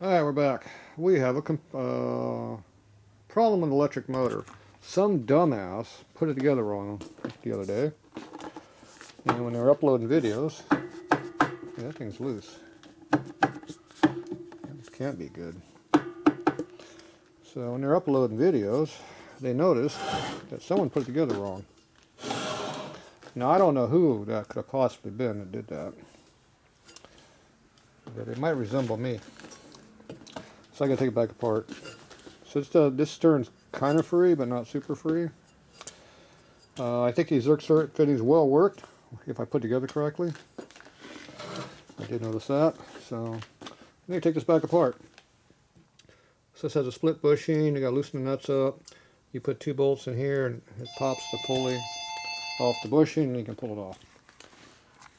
Alright, we're back. We have a problem with an electric motor. Some dumbass put it together wrong the other day. And when they were uploading videos, yeah, that thing's loose. This can't be good. So when they're uploading videos, they noticed that someone put it together wrong. Now I don't know who that could have possibly been that did that. But it might resemble me. So I gotta take it back apart. So this turn's kind of free, but not super free. I think these Zerk fittings well worked, if I put together correctly. I did notice that. So I'm gonna take this back apart. So this has a split bushing. You gotta loosen the nuts up. You put 2 bolts in here, and it pops the pulley off the bushing, and you can pull it off.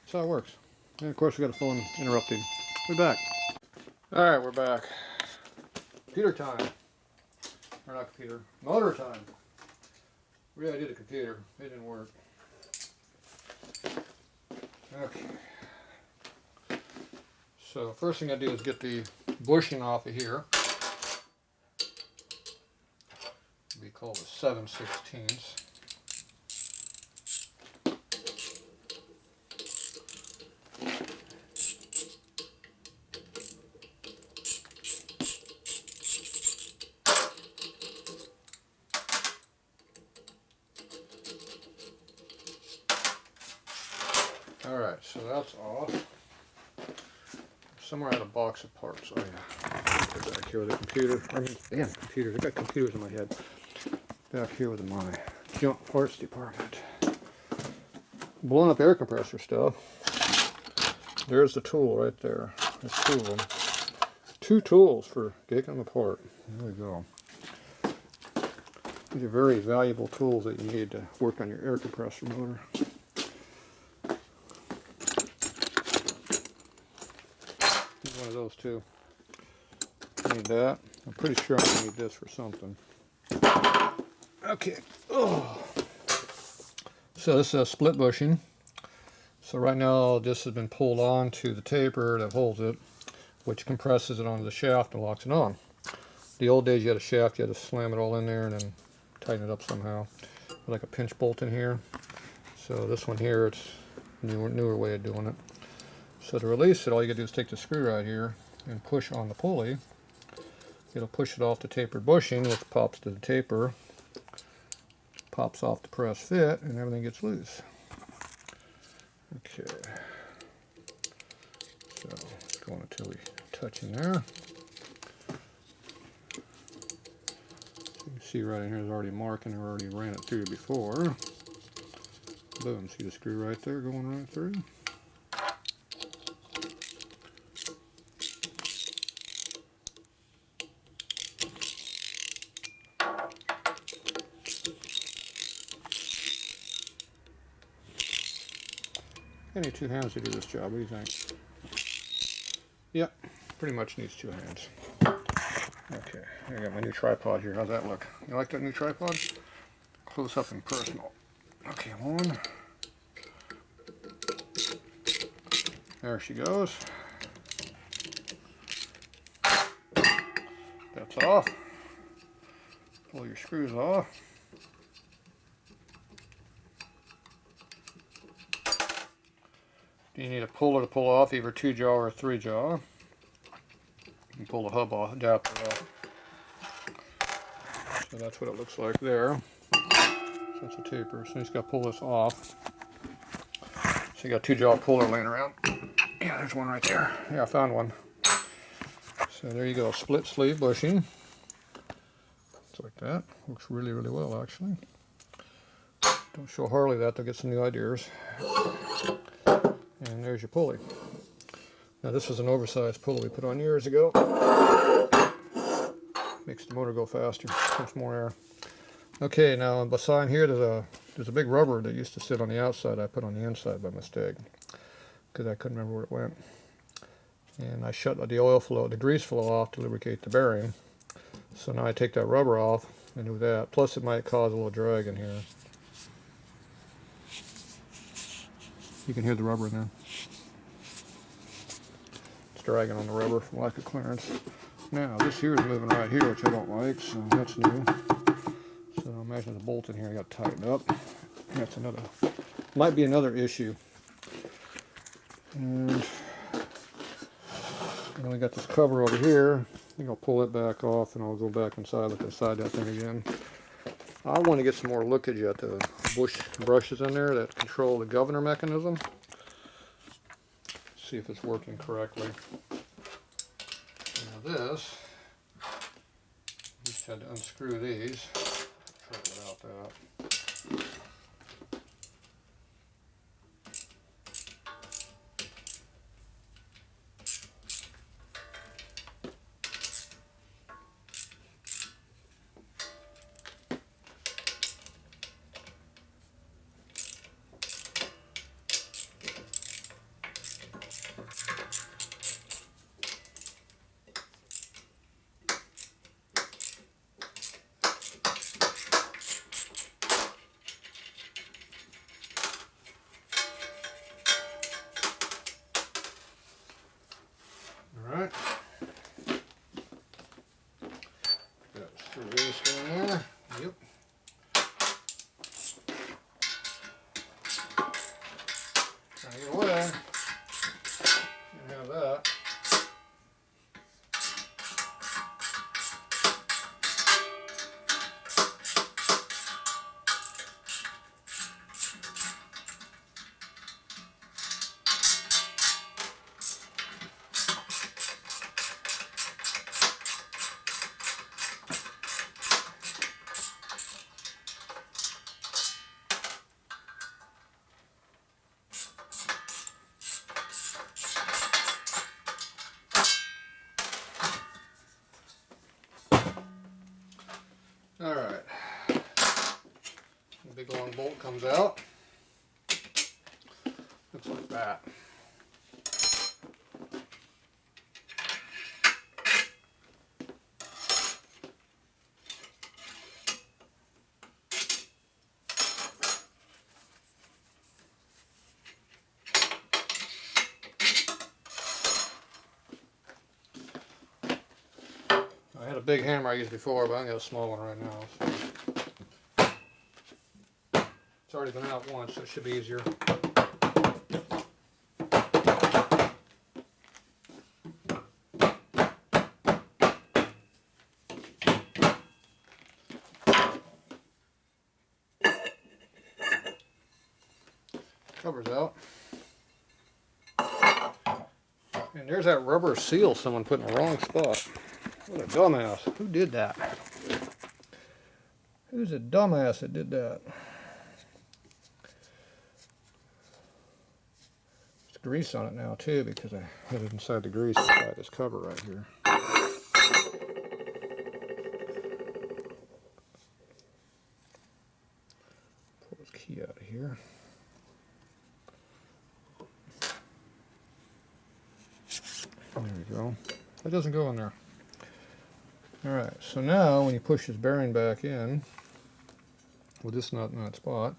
That's how it works. And of course, we got a phone interrupting. We're back. All right, we're back. Computer time. Or not computer, motor time. Really, I did a computer. It didn't work. Okay. So first thing I do is get the bushing off of here. We call it 7/16. Alright, so that's off. Somewhere I had a box of parts. Oh yeah. Get back here with the computer. Damn computers. I got computers in my head. Back here with my junk parts department. Blown up air compressor stuff. There's the tool right there. There's 2 of them. 2 tools for taking them apart. There we go. These are very valuable tools that you need to work on your air compressor motor. One of those too. Need that. I'm pretty sure I need this for something. Okay. Oh. So this is a split bushing. So right now this has been pulled on to the taper that holds it, which compresses it onto the shaft and locks it on. The old days you had a shaft, you had to slam it all in there and then tighten it up somehow. Like a pinch bolt in here. So this one here, it's a newer way of doing it. So to release it, all you gotta do is take the screw right here and push on the pulley. It'll push it off the tapered bushing, which pops to the taper, pops off the press fit, and everything gets loose. Okay. So it's going until we touch in there. So you can see right in here, there's already a mark, and I already ran it through before. Boom, see the screw right there going right through. I need 2 hands to do this job. What do you think? Yep, pretty much needs 2 hands. Okay, I got my new tripod here. How's that look? You like that new tripod? Close up and personal. Okay, 1. There she goes. That's off. Pull your screws off. You need a puller to pull off, either 2-jaw or 3-jaw. You can pull the hub off, adapter off. So that's what it looks like there. So that's a taper. So you just got to pull this off. So you got a 2-jaw puller laying around. Yeah, there's one right there. Yeah, I found one. So there you go, split sleeve bushing. It's like that. Works really, really well, actually. Don't show Harley that, they'll get some new ideas. And there's your pulley. Now this was an oversized pulley we put on years ago. Makes the motor go faster, pumps more air. Okay, now beside here there's a big rubber that used to sit on the outside. I put on the inside by mistake because I couldn't remember where it went. And I shut the oil flow, the grease flow off to lubricate the bearing. So now I take that rubber off and do that. Plus it might cause a little drag in here. You can hear the rubber in there. It's dragging on the rubber from lack of clearance. Now this here is moving right here, which I don't like, so that's new. So imagine the bolt in here, I got to tighten up. That's another, might be another issue. And then we got this cover over here. I think I'll pull it back off and I'll go back inside, look inside that thing again. I want to get some more lookage at the brushes in there that control the governor mechanism. See if it's working correctly. Now this, just had to unscrew these. Try without that. Alright. Got screw this in there. Yep. Trying to get away. You have that. Alright, the big long bolt comes out, looks like that. I had a big hammer I used before, but I got a small one right now. So. It's already been out once, so it should be easier. Cover's out. And there's that rubber seal someone put in the wrong spot. What a dumbass. Who did that? Who's a dumbass that did that? There's grease on it now too because I had it inside the grease inside this cover right here. Pull this key out of here. There we go. That doesn't go in there. Alright, so now when you push this bearing back in, with this nut in that spot,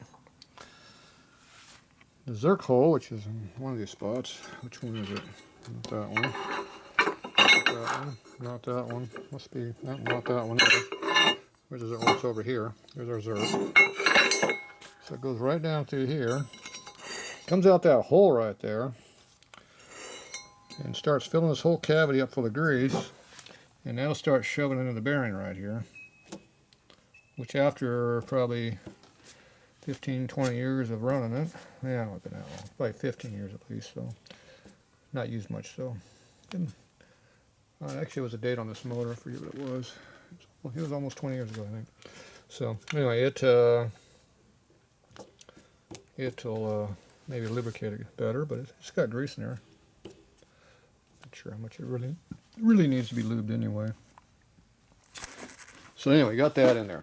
the Zerk hole, which is in one of these spots, which one is it? Not that one. Not that one. Not that one. Must be, no, not that one either. Where's the Zerk? Oh, it's over here. There's our Zerk. So it goes right down through here, comes out that hole right there, and starts filling this whole cavity up full of grease. And that'll start shoving into the bearing right here, which after probably 15, 20 years of running it, yeah, not been that long, probably 15 years at least, so not used much. So actually it was a date on this motor, I forget what it was. It was almost 20 years ago, I think. So anyway, it'll maybe lubricate it better, but it's got grease in there. Not sure how much it really needs to be lubed anyway. So anyway, got that in there.